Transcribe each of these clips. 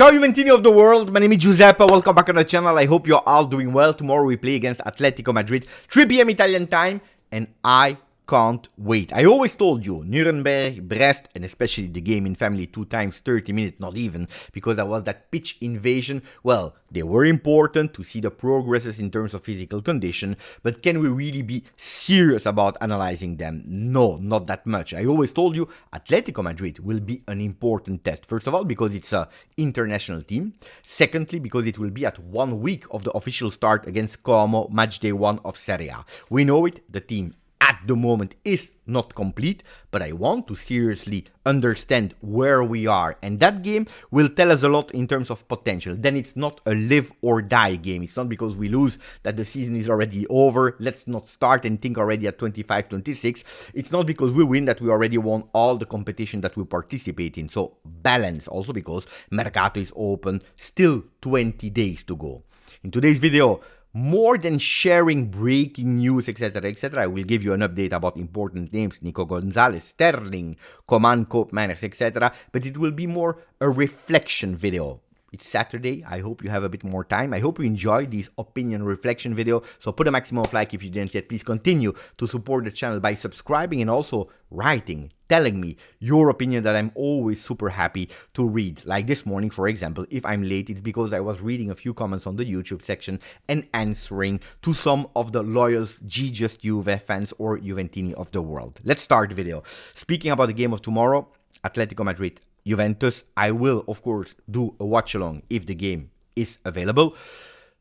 Ciao Juventini of the world, my name is Giuseppe, welcome back on the channel, I hope you're all doing well. Tomorrow we play against Atletico Madrid, 3 p.m. Italian time, and I can't wait. I always told you, Nuremberg, Brest, and especially the game in family 2 times 30 minutes, not even, because there was that pitch invasion. Well, they were important to see the progresses in terms of physical condition, but can we really be serious about analyzing them? No, not that much. I always told you, Atletico Madrid will be an important test. First of all, because it's an international team. Secondly, because it will be at 1 week of the official start against Como, match day 1 of Serie A. We know it, the team at the moment is not complete, but I want to seriously understand where we are, and that game will tell us a lot in terms of potential. Then it's not a live or die game. It's not because we lose that the season is already over. Let's not start and think already at 25-26. It's not because we win that we already won all the competition that we participate in. So balance, also because Mercato is open, still 20 days to go. In today's video, more than sharing breaking news, etc., I will give you an update about important names, Nico, Gonzalez, Sterling, Koopmeiners, etc., but it will be more a reflection video. It's Saturday, I hope you have a bit more time. I hope you enjoyed this opinion reflection video. So put a maximum of like if you didn't yet. Please continue to support the channel by subscribing and also writing, telling me your opinion, that I'm always super happy to read. Like this morning, for example, if I'm late, it's because I was reading a few comments on the YouTube section and answering to some of the loyal GJustjuve fans or Juventini of the world. Let's start the video. Speaking about the game of tomorrow, Atletico Madrid, Juventus, I will, of course, do a watch-along if the game is available.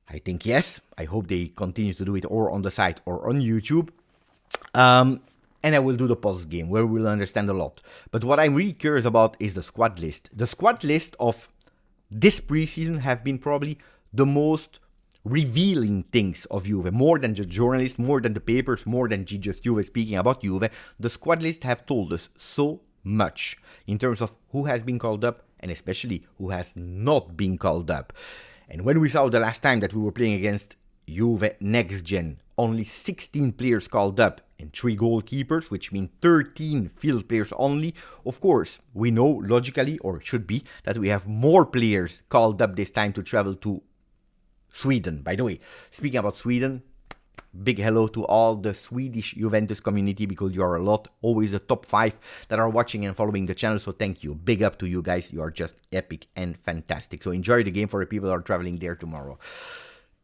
I think yes. I hope they continue to do it or on the site or on YouTube. And I will do the post-game where we'll understand a lot. But what I'm really curious about is the squad list. The squad list of this preseason have been probably the most revealing things of Juve. More than the journalists, more than the papers, more than GJustjuve speaking about Juve. The squad list have told us so much in terms of who has been called up and especially who has not been called up. And when we saw the last time that we were playing against Juve Next Gen, only 16 players called up and 3 goalkeepers, which means 13 field players only. Of course, we know logically, or it should be, that we have more players called up this time to travel to Sweden. By the way, speaking about Sweden, big hello to all the Swedish Juventus community, because you are a lot, always the top 5 that are watching and following the channel, so thank you. Big up to you guys, you are just epic and fantastic. So enjoy the game for the people that are traveling there tomorrow.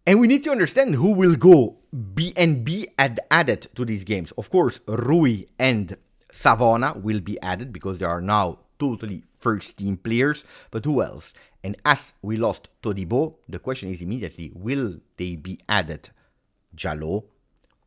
And we need to understand who will go be added to these games. Of course, Rui and Savona will be added because they are now totally first team players, but who else? And as we lost Todibo, the question is immediately, will they be added? Jallo,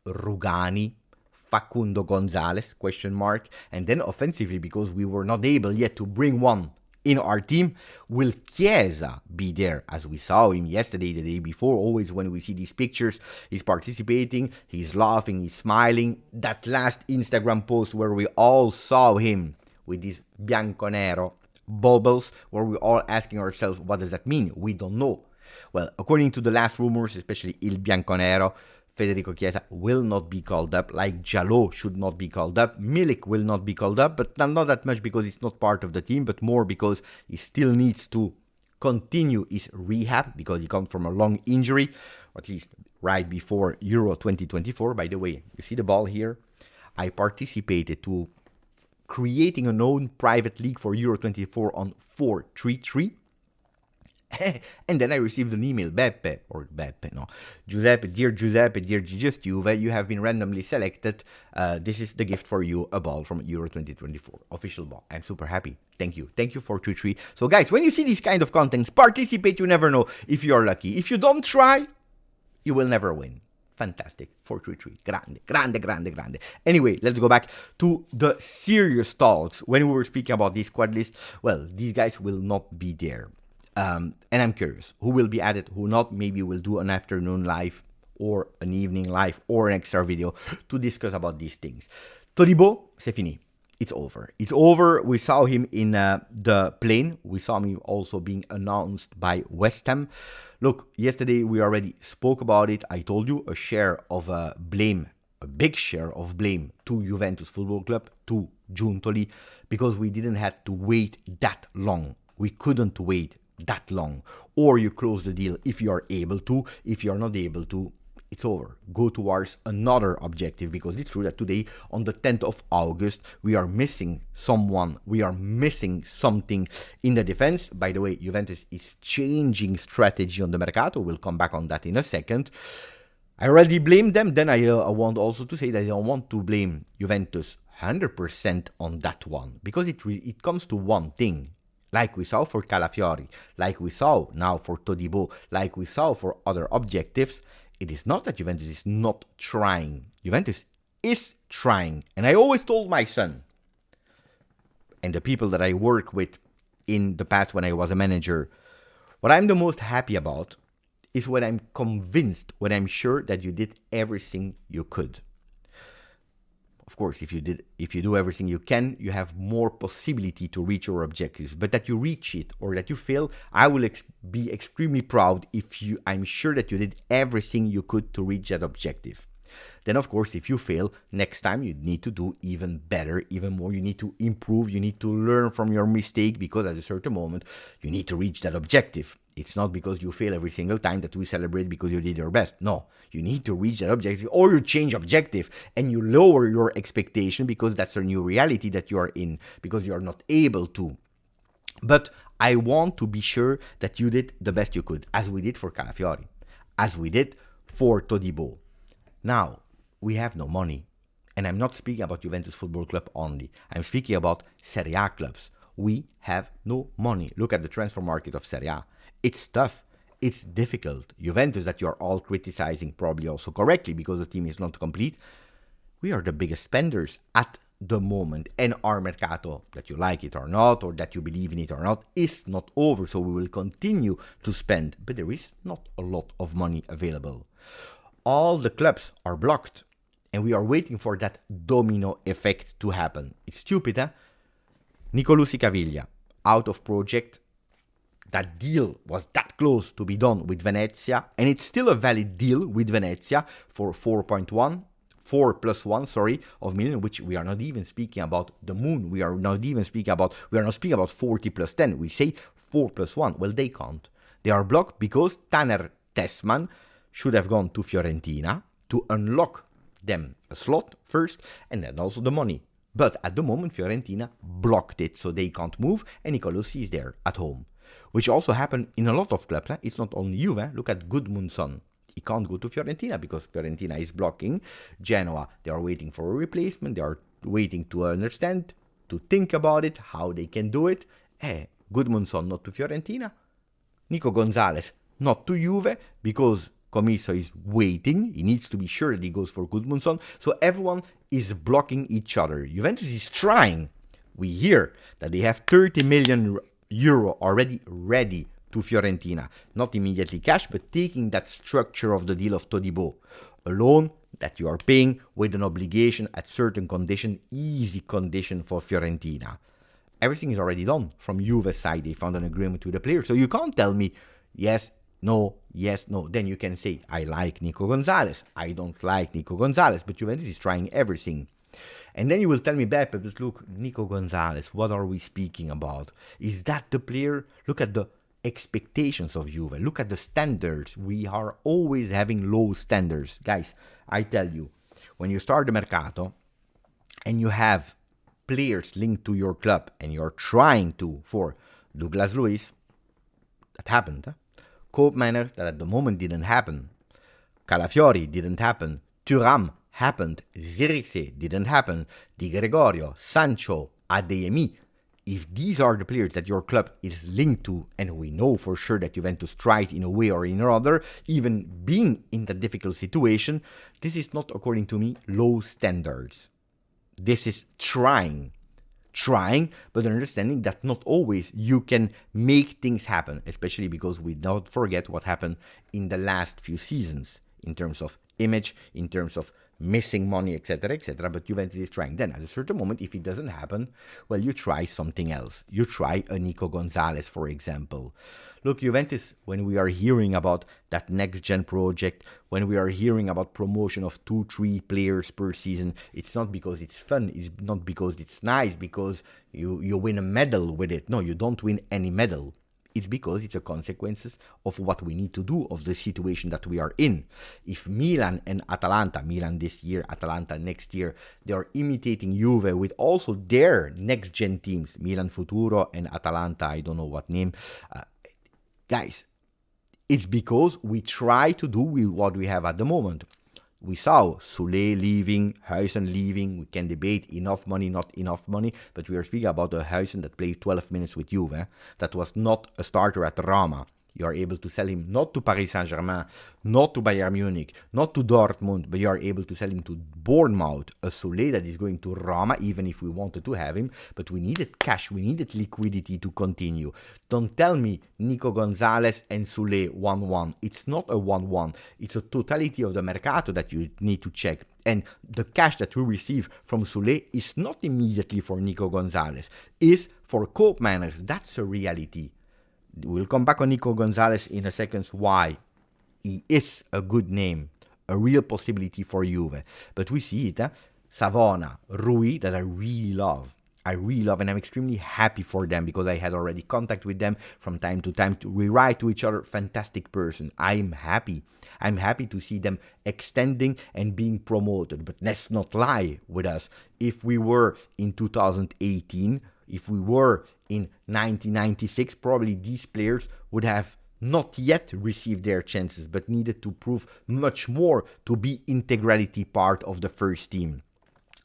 Rugani, Facundo Gonzalez, question mark. And then offensively, because we were not able yet to bring one in our team, will Chiesa be there? As we saw him yesterday, the day before, always when we see these pictures, he's participating, he's laughing, he's smiling. That last Instagram post where we all saw him with these bianconero bubbles, where we're all asking ourselves, what does that mean? We don't know. Well, according to the last rumors, especially Il Bianconero, Federico Chiesa will not be called up, like Jallo should not be called up, Milik will not be called up, but not that much because it's not part of the team, but more because he still needs to continue his rehab, because he comes from a long injury, or at least right before Euro 2024. By the way, you see the ball here? I participated to creating an own private league for Euro 24 on 433. And then I received an email, Giuseppe, dear GJustjuve, you have been randomly selected. This is the gift for you, a ball from Euro 2024, official ball. I'm super happy. Thank you for 433. So guys, when you see these kind of contents, participate. You never know if you're lucky. If you don't try, you will never win. Fantastic. 433. Grande. Anyway, let's go back to the serious talks. When we were speaking about this squad list, well, these guys will not be there. And I'm curious who will be added, who not. Maybe we'll do an afternoon live or an evening live or an extra video to discuss about these things. Todibo, c'est fini. It's over. It's over. We saw him in the plane. We saw him also being announced by West Ham. Look, yesterday we already spoke about it. I told you a share of blame, a big share of blame to Juventus Football Club, to Giuntoli, because we didn't have to wait that long. We couldn't wait that long. Or you close the deal if you are able to. If you are not able to, it's over. Go towards another objective, because it's true that today, on the 10th of August, we are missing someone. We are missing something in the defense. By the way, Juventus is changing strategy on the Mercato. We'll come back on that in a second. I already blamed them. Then I want also to say that I don't want to blame Juventus 100% on that one, because it comes to one thing. Like we saw for Calafiori, like we saw now for Todibo, like we saw for other objectives, it is not that Juventus is not trying. Juventus is trying. And I always told my son, and the people that I work with in the past when I was a manager, what I'm the most happy about is when I'm convinced, when I'm sure that you did everything you could. Of course, if you do everything you can, you have more possibility to reach your objectives. But that you reach it or that you fail, I will be extremely proud if I'm sure that you did everything you could to reach that objective. Then, of course, if you fail, next time you need to do even better, even more. You need to improve. You need to learn from your mistake, because at a certain moment, you need to reach that objective. It's not because you fail every single time that we celebrate because you did your best. No, you need to reach that objective, or you change objective and you lower your expectation because that's a new reality that you are in, because you are not able to. But I want to be sure that you did the best you could, as we did for Calafiori, as we did for Todibo. Now, we have no money. And I'm not speaking about Juventus Football Club only. I'm speaking about Serie A clubs. We have no money. Look at the transfer market of Serie A. It's tough. It's difficult. Juventus, that you're all criticizing, probably also correctly, because the team is not complete. We are the biggest spenders at the moment. And our Mercato, that you like it or not, or that you believe in it or not, is not over. So we will continue to spend. But there is not a lot of money available. All the clubs are blocked. And we are waiting for that domino effect to happen. It's stupid, huh? Nico Caviglia, out of project. That deal was that close to be done with Venezia, and it's still a valid deal with Venezia for 4 plus 1, of million, which we are not even speaking about the moon. We are not speaking about 40 plus 10. We say 4 plus 1. Well, they can't. They are blocked because Tanner Tessman should have gone to Fiorentina to unlock them a slot first, and then also the money. But at the moment, Fiorentina blocked it, so they can't move, and Nicolosi is there at home. Which also happened in a lot of clubs. It's not only Juve. Look at Gudmundsson. He can't go to Fiorentina because Fiorentina is blocking. Genoa, they are waiting for a replacement. They are waiting to understand, to think about it, how they can do it. Gudmundsson not to Fiorentina. Nico Gonzalez not to Juve because Commisso is waiting. He needs to be sure that he goes for Gudmundsson. So everyone is blocking each other. Juventus is trying. We hear that they have 30 million euro already ready to Fiorentina. Not immediately cash, but taking that structure of the deal of Todibo. A loan that you are paying with an obligation at certain condition, easy condition for Fiorentina. Everything is already done. From Juve's side, they found an agreement with the player. So you can't tell me, yes, no. Then you can say, I like Nico Gonzalez. I don't like Nico Gonzalez, but Juventus is trying everything. And then you will tell me, Beppe, but look, Nico Gonzalez, what are we speaking about? Is that the player? Look at the expectations of Juve. Look at the standards. We are always having low standards. Guys, I tell you, when you start the Mercato and you have players linked to your club and you're trying to, for Douglas Luiz, that happened. Koopmeiners, that at the moment didn't happen. Calafiori didn't happen. Thuram happened. Zirkzee didn't happen. Di Gregorio, Sancho, Adeyemi. If these are the players that your club is linked to, and we know for sure that Juventus tried in a way or in another, even being in that difficult situation, this is not, according to me, low standards. This is trying, but understanding that not always you can make things happen, especially because we don't forget what happened in the last few seasons in terms of image, in terms of missing money, etc., but Juventus is trying. Then at a certain moment, if it doesn't happen, well, you try something else. You try a Nico Gonzalez, for example. Look, Juventus, when we are hearing about that next-gen project, when we are hearing about promotion of 2-3 players per season, it's not because it's fun, it's not because it's nice, because you win a medal with it. No, you don't win any medal. It's because it's a consequences of what we need to do, of the situation that we are in. If Milan and Atalanta, Milan this year, Atalanta next year, they are imitating Juve with also their next-gen teams, Milan Futuro and Atalanta, I don't know what name. Guys, it's because we try to do with what we have at the moment. We saw Soulé leaving, Huijsen leaving. We can debate enough money, not enough money, but we are speaking about a Huijsen that played 12 minutes with Juve. That was not a starter at Roma. You are able to sell him not to Paris Saint-Germain, not to Bayern Munich, not to Dortmund, but you are able to sell him to Bournemouth, a Soulé that is going to Roma, even if we wanted to have him. But we needed cash, we needed liquidity to continue. Don't tell me Nico Gonzalez and Soulé 1-1. It's not a 1-1. It's a totality of the Mercato that you need to check. And the cash that we receive from Soulé is not immediately for Nico Gonzalez, is for Koopmeiners. That's a reality. We'll come back on Nico Gonzalez in a second, why he is a good name, a real possibility for Juve. But we see it, Savona, Rui, that I really love, and I'm extremely happy for them because I had already contact with them from time to time to rewrite to each other. Fantastic person. I'm happy to see them extending and being promoted. But let's not lie with us. If we were in 2018, if we were in 1996, probably these players would have not yet received their chances, but needed to prove much more to be integrality part of the first team.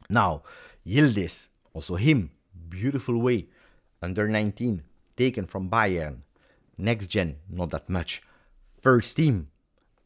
Now, Yildiz, also him, beautiful way, under 19, taken from Bayern. Next gen, not that much. First team,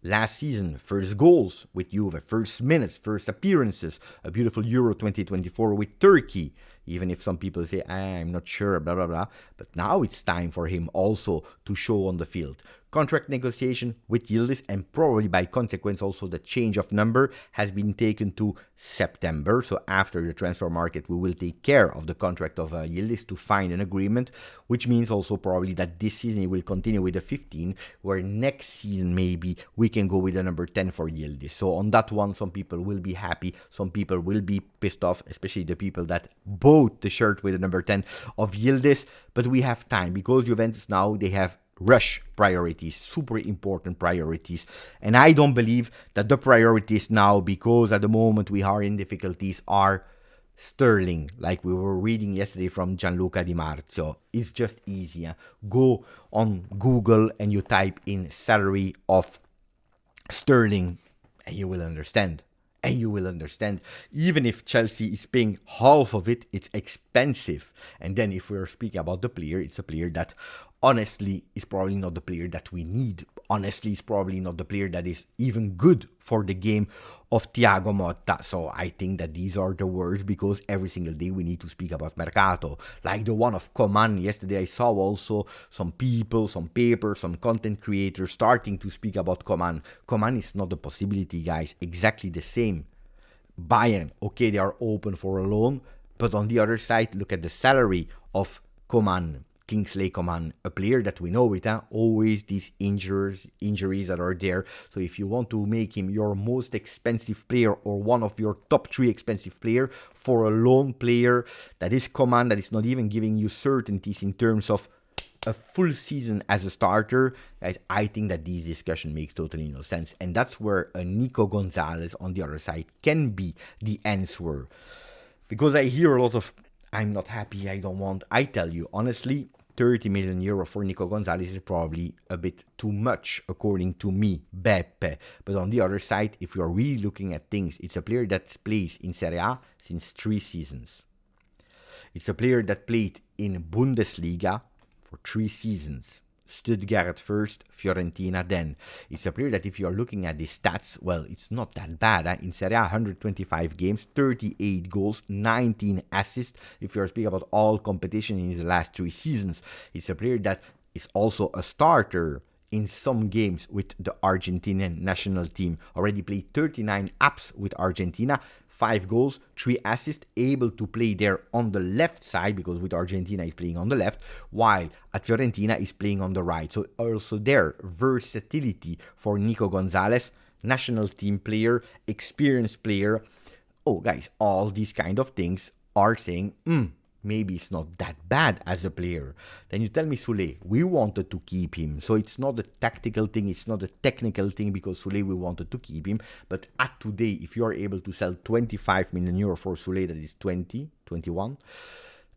last season, first goals with Juve, first minutes, first appearances, a beautiful Euro 2024 with Turkey, even if some people say, I'm not sure, blah, blah, blah. But now it's time for him also to show on the field. Contract negotiation with Yildiz, and probably by consequence also the change of number has been taken to September. So after the transfer market, we will take care of the contract of Yildiz to find an agreement, which means also probably that this season he will continue with the 15, where next season maybe we can go with the number 10 for Yildiz. So on that one, some people will be happy, some people will be pissed off, especially the people that bought the shirt with the number 10 of Yildiz. But we have time because Juventus now, they have rush priorities, super important priorities. And I don't believe that the priorities now, because at the moment we are in difficulties, are Sterling, like we were reading yesterday from Gianluca Di Marzio. It's just easy. Go on Google and you type in salary of Sterling and you will understand. Even if Chelsea is paying half of it, it's expensive. And then if we're speaking about the player, it's a player that honestly is probably not the player that we need. Honestly, is probably not the player that is even good for the game of Thiago Motta. So I think that these are the words, because every single day we need to speak about Mercato. Like the one of Coman. Yesterday I saw also some people, some papers, some content creators starting to speak about Coman. Coman is not a possibility, guys. Exactly the same. Bayern, okay, they are open for a loan. But on the other side, look at the salary of Coman. Kingsley Coman, a player that we know with always these injuries that are there. So if you want to make him your most expensive player or one of your top 3 expensive player for a loan player, that is Coman, that is not even giving you certainties in terms of a full season as a starter, guys, I think that this discussion makes totally no sense. And that's where a Nico Gonzalez on the other side can be the answer. Because I hear a lot of, I'm not happy, I don't want. I tell you, honestly, 30 million euro for Nico Gonzalez is probably a bit too much, according to me, Beppe. But on the other side, if you're really looking at things, it's a player that plays in Serie A since 3 seasons. It's a player that played in Bundesliga for 3 seasons. Stuttgart first, Fiorentina then. It's a player that if you're looking at the stats, well, it's not that bad. In Serie A, 125 games, 38 goals, 19 assists. If you're speaking about all competition in the last 3 seasons, it's a player that is also a starter in some games with the Argentinian national team. Already played 39 apps with Argentina, 5 goals, 3 assists, able to play there on the left side, because with Argentina he's playing on the left, while at Fiorentina he's playing on the right. So also there, versatility for Nico Gonzalez, national team player, experienced player. Oh guys, all these kind of things are saying, maybe it's not that bad as a player. Then you tell me Soulé, we wanted to keep him. So it's not a tactical thing, it's not a technical thing because Soulé, we wanted to keep him. But at today, if you are able to sell 25 million euro for Soulé, that is 20, 21,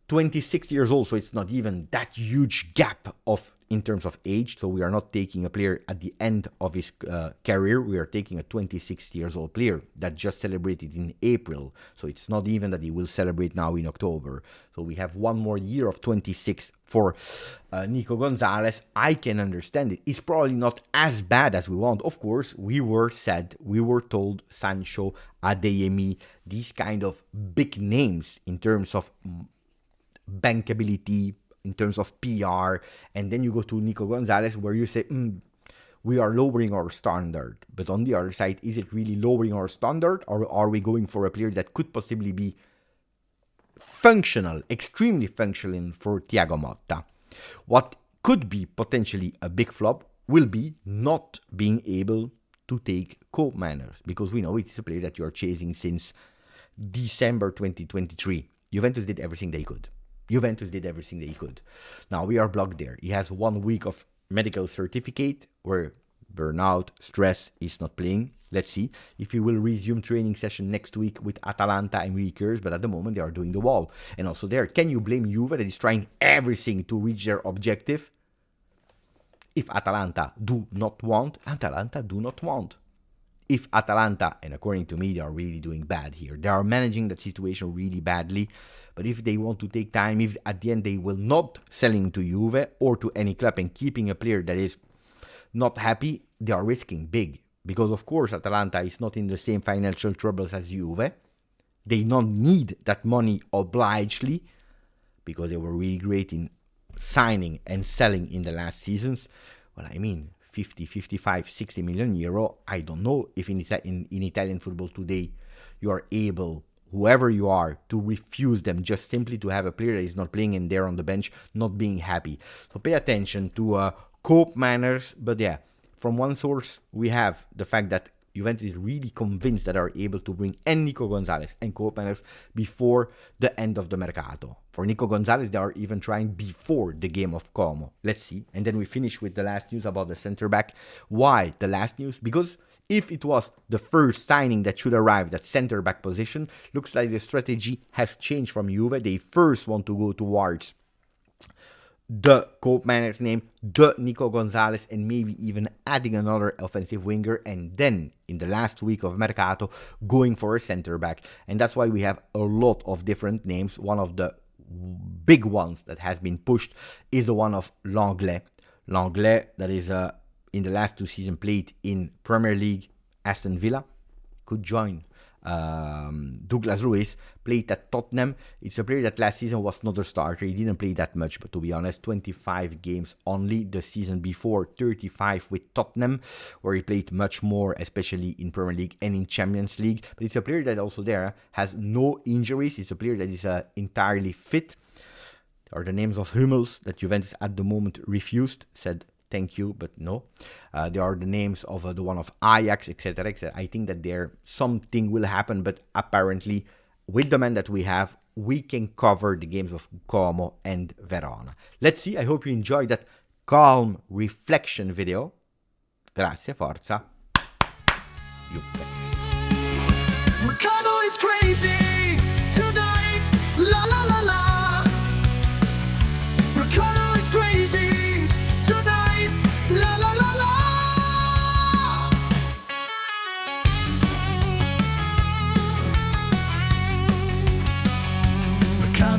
26 years old, so it's not even that huge gap of in terms of age. So we are not taking a player at the end of his career. We are taking a 26 years old player that just celebrated in April. So it's not even that he will celebrate now in October. So we have one more year of 26 for Nico Gonzalez. I can understand it. It's probably not as bad as we want. Of course, we were told Sancho, Adeyemi, these kind of big names in terms of bankability, in terms of PR, and then you go to Nico Gonzalez where you say, we are lowering our standard. But on the other side, is it really lowering our standard, or are we going for a player that could possibly be functional, extremely functional for Thiago Motta? What could be potentially a big flop will be not being able to take Koopmeiners, because we know it is a player that you are chasing since December 2023. Juventus did everything they could. Now we are blocked there. He has 1 week of medical certificate where burnout, stress, is not playing. Let's see if he will resume training session next week with Atalanta. I'm really curious, but at the moment they are doing the wall. And also there, can you blame Juve that is trying everything to reach their objective? If Atalanta do not want, Atalanta do not want. If Atalanta, and according to me, they are really doing bad here. They are managing that situation really badly. But if they want to take time, if at the end they will not selling to Juve or to any club and keeping a player that is not happy, they are risking big. Because of course Atalanta is not in the same financial troubles as Juve. They don't need that money obligedly because they were really great in signing and selling in the last seasons. Well, I mean, 50, 55, 60 million euro. I don't know if in Italian football today you are able, whoever you are, to refuse them just simply to have a player that is not playing in there on the bench, not being happy. So pay attention to Koopmeiners. But yeah, from one source, we have the fact that Juventus is really convinced that they are able to bring Nico Gonzalez and Koopmeiners before the end of the Mercato. For Nico Gonzalez, they are even trying before the game of Como. Let's see. And then we finish with the last news about the center back. Why the last news? Because if it was the first signing that should arrive, that center back position, looks like the strategy has changed from Juve. They first want to go towards the Koopmeiners name, the Nico Gonzalez, and maybe even adding another offensive winger, and then in the last week of Mercato going for a center back. And that's why we have a lot of different names. One of the big ones that has been pushed is the one of Lenglet, that is in the last 2 seasons played in Premier League, Aston Villa, could join Douglas Luiz, played at Tottenham. It's a player that last season was not a starter. He didn't play that much, but to be honest, 25 games only. The season before, 35 with Tottenham, where he played much more, especially in Premier League and in Champions League. But it's a player that also there has no injuries. It's a player that is entirely fit. There are the names of Hummels that Juventus at the moment refused, said thank you, but no. There are the names of the one of Ajax, etc., etc. I think that there something will happen, but apparently with the man that we have, we can cover the games of Como and Verona. Let's see. I hope you enjoyed that calm reflection video. Grazie, forza. Juve. Mercato is great.